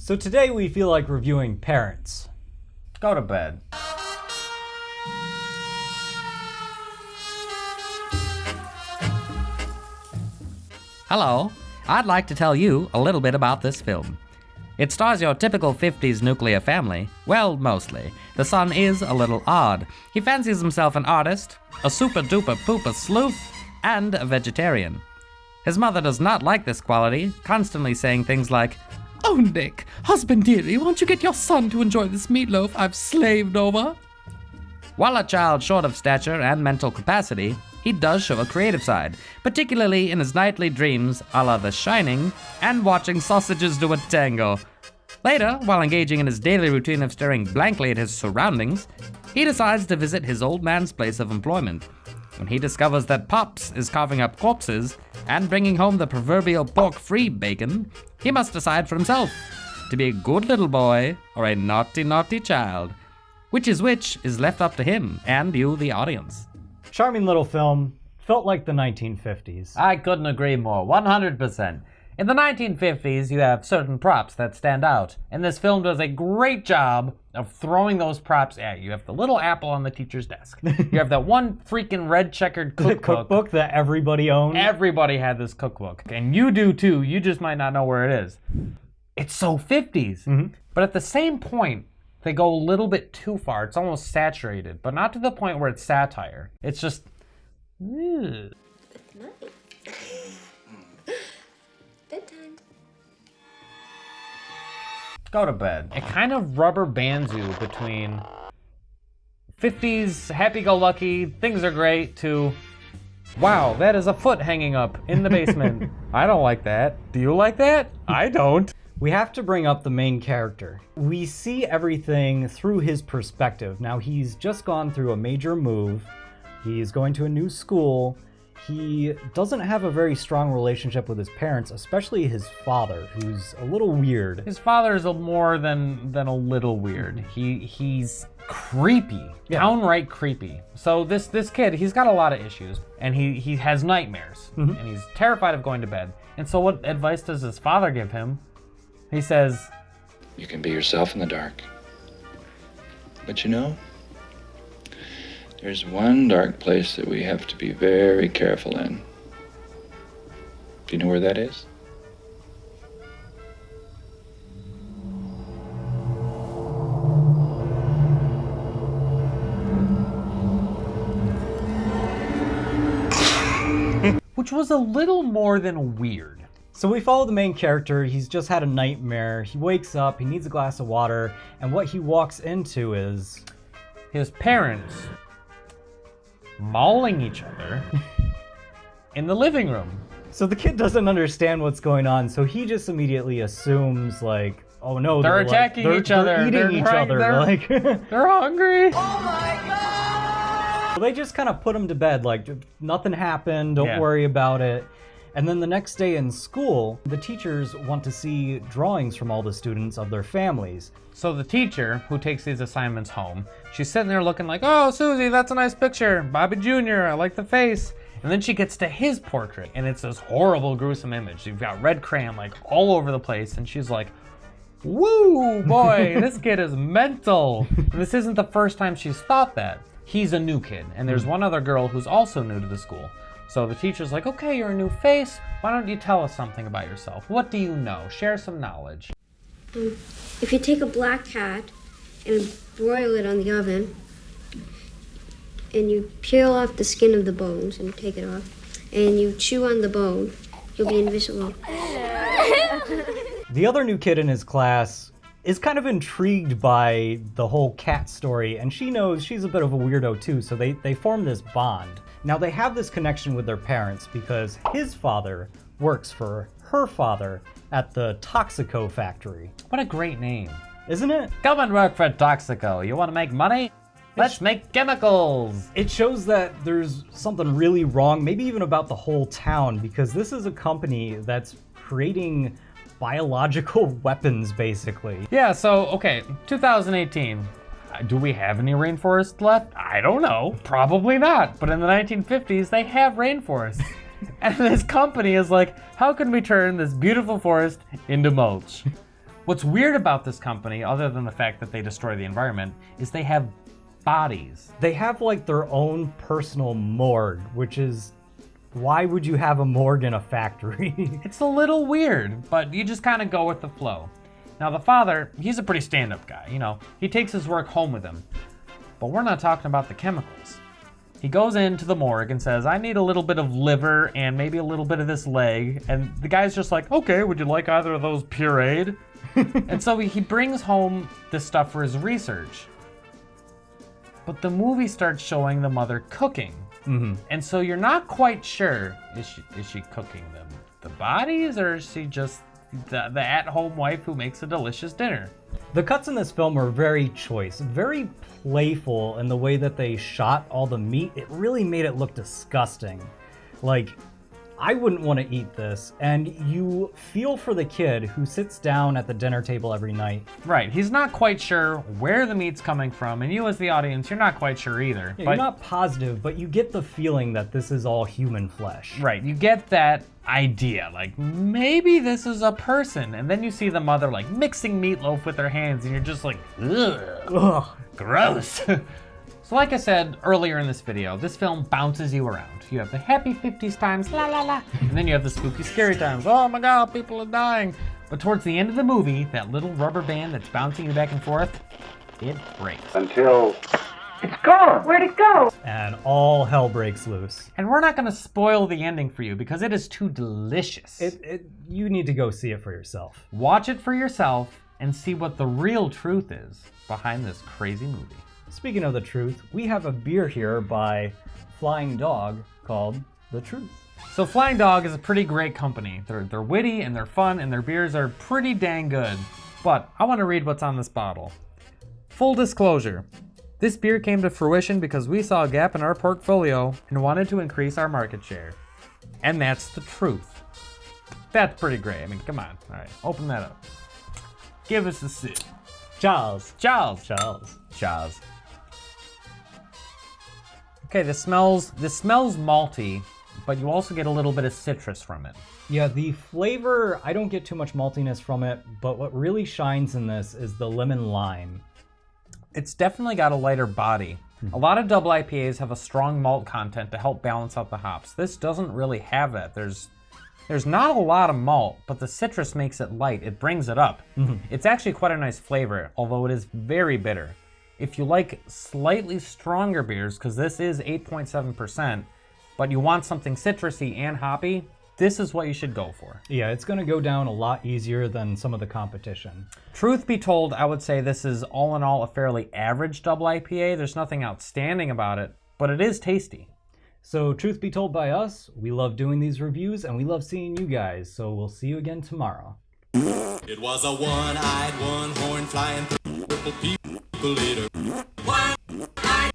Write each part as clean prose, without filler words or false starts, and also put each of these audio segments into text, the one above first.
So today we feel like reviewing Parents. Go to bed. Hello, I'd like to tell you a little bit about this film. It stars your typical 50s nuclear family. Well, mostly. The son is a little odd. He fancies himself an artist, a super duper pooper sleuth, and a vegetarian. His mother does not like this quality, constantly saying things like, "Oh, Nick, husband dearie, won't you get your son to enjoy this meatloaf I've slaved over?" While a child short of stature and mental capacity, he does show a creative side, particularly in his nightly dreams a la The Shining and watching sausages do a tango. Later, while engaging in his daily routine of staring blankly at his surroundings, he decides to visit his old man's place of employment. When he discovers that Pops is carving up corpses and bringing home the proverbial pork-free bacon, he must decide for himself to be a good little boy or a naughty, naughty child. Which is left up to him and you, the audience. Charming little film, felt like the 1950s. I couldn't agree more, 100%. In the 1950s, you have certain props that stand out, and this film does a great job of throwing those props at you. You have the little apple on the teacher's desk. You have that one freaking red checkered cookbook. The cookbook that everybody owned. Everybody had this cookbook, and you do too. You just might not know where it is. It's so 50s. Mm-hmm. But at the same point, they go a little bit too far. It's almost saturated, but not to the point where it's satire. It's just, Good night. Bedtime. go to bed. It kind of rubber bands you between 50s, happy-go-lucky, things are great, to, wow, that is a foot hanging up in the basement. I don't like that. Do you like that? I don't. We have to bring up the main character. We see everything through his perspective. Now, he's just gone through a major move. He's going to a new school. He doesn't have a very strong relationship with his parents, especially his father, who's a little weird. His father is more than a little weird. He's creepy, downright creepy. So this kid, he's got a lot of issues, and he has nightmares, and he's terrified of going to bed. And so what advice does his father give him? He says, "You can be yourself in the dark. But you know, there's one dark place that we have to be very careful in. Do you know where that is?" which was a little more than weird. So we follow the main character. He's just had a nightmare. He wakes up, he needs a glass of water, and what he walks into is his parents mauling each other in the living room. So the kid doesn't understand what's going on, so he just immediately assumes, like, oh no, they're attacking each other. They're eating each other. Like, they're hungry. Oh my god! So they just kind of put him to bed, like, nothing happened, don't worry about it. And then the next day in school, the teachers want to see drawings from all the students of their families. So the teacher, who takes these assignments home, she's sitting there looking like, "Oh, Susie, that's a nice picture. Bobby Jr., I like the face." And then she gets to his portrait, and it's this horrible, gruesome image. You've got red crayon, like, all over the place, and she's like, "Woo, boy, this kid is mental." And this isn't the first time she's thought that. He's a new kid, and there's one other girl who's also new to the school. So the teacher's like, "Okay, you're a new face. Why don't you tell us something about yourself? What do you know? Share some knowledge." If you take a black cat and broil it on the oven, and you peel off the skin of the bones and take it off, and you chew on the bone, you'll be invisible. The other new kid in his class is kind of intrigued by the whole cat story, and she knows she's a bit of a weirdo too, so they form this bond. Now they have this connection with their parents because his father works for her father at the Toxico factory. What a great name. Isn't it? Come and work for Toxico. You want to make money? Let's make chemicals. It shows that there's something really wrong, maybe even about the whole town, because this is a company that's creating biological weapons, basically. Yeah, so, okay, 2018. Do we have any rainforest left? I don't know. Probably not. But in the 1950s, they have rainforests. And this company is like, how can we turn this beautiful forest into mulch? What's weird about this company, other than the fact that they destroy the environment, is they have bodies. They have like their own personal morgue, which is, why would you have a morgue in a factory? It's a little weird, but you just kind of go with the flow. Now the father, he's a pretty stand-up guy, you know, he takes his work home with him. But we're not talking about the chemicals. He goes into the morgue and says, I need a little bit of liver and maybe a little bit of this leg. And the guy's just like, okay, would you like either of those pureed? And so he brings home this stuff for his research. But the movie starts showing the mother cooking. Mm-hmm. And so you're not quite sure, is she cooking the bodies, or is she just the at-home wife who makes a delicious dinner? The cuts in this film are very choice, very playful in the way that they shot all the meat. It really made it look disgusting. Like, I wouldn't want to eat this, and you feel for the kid who sits down at the dinner table every night. Right, he's not quite sure where the meat's coming from, and you as the audience, you're not quite sure either. Yeah, you're not positive, but you get the feeling that this is all human flesh. Right, you get that idea, like maybe this is a person, and then you see the mother like mixing meatloaf with her hands, and you're just like, ugh, gross. So like I said earlier in this video, this film bounces you around. You have the happy 50s times, la la la, and then you have the spooky scary times, oh my god, people are dying. But towards the end of the movie, that little rubber band that's bouncing you back and forth, it breaks. Until it's gone. Where'd it go? And all hell breaks loose. And we're not gonna spoil the ending for you because it is too delicious. You need to go see it for yourself. Watch it for yourself and see what the real truth is behind this crazy movie. Speaking of the truth, we have a beer here by Flying Dog called The Truth. So Flying Dog is a pretty great company. They're witty and they're fun and their beers are pretty dang good. But I want to read what's on this bottle. Full disclosure, this beer came to fruition because we saw a gap in our portfolio and wanted to increase our market share. And that's the truth. That's pretty great. I mean, come on. All right, open that up. Give us a sip. Charles. Charles. Charles. Charles. Okay, this smells malty, but you also get a little bit of citrus from it. Yeah, the flavor, I don't get too much maltiness from it, but what really shines in this is the lemon lime. It's definitely got a lighter body. A lot of double IPAs have a strong malt content to help balance out the hops. This doesn't really have that. There's not a lot of malt, but the citrus makes it light. It brings it up. It's actually quite a nice flavor, although it is very bitter. If you like slightly stronger beers, because this is 8.7%, but you want something citrusy and hoppy, this is what you should go for. Yeah, it's going to go down a lot easier than some of the competition. Truth be told, I would say this is all in all a fairly average double IPA. There's nothing outstanding about it, but it is tasty. So truth be told by us, we love doing these reviews and we love seeing you guys, so we'll see you again tomorrow. It was a one-eyed, one-horn flying purple people eater. One-eyed,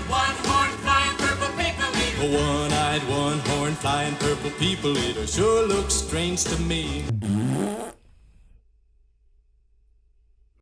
one-horn flying purple people eater. A one-eyed, one-horn flying purple people eater sure looks strange to me.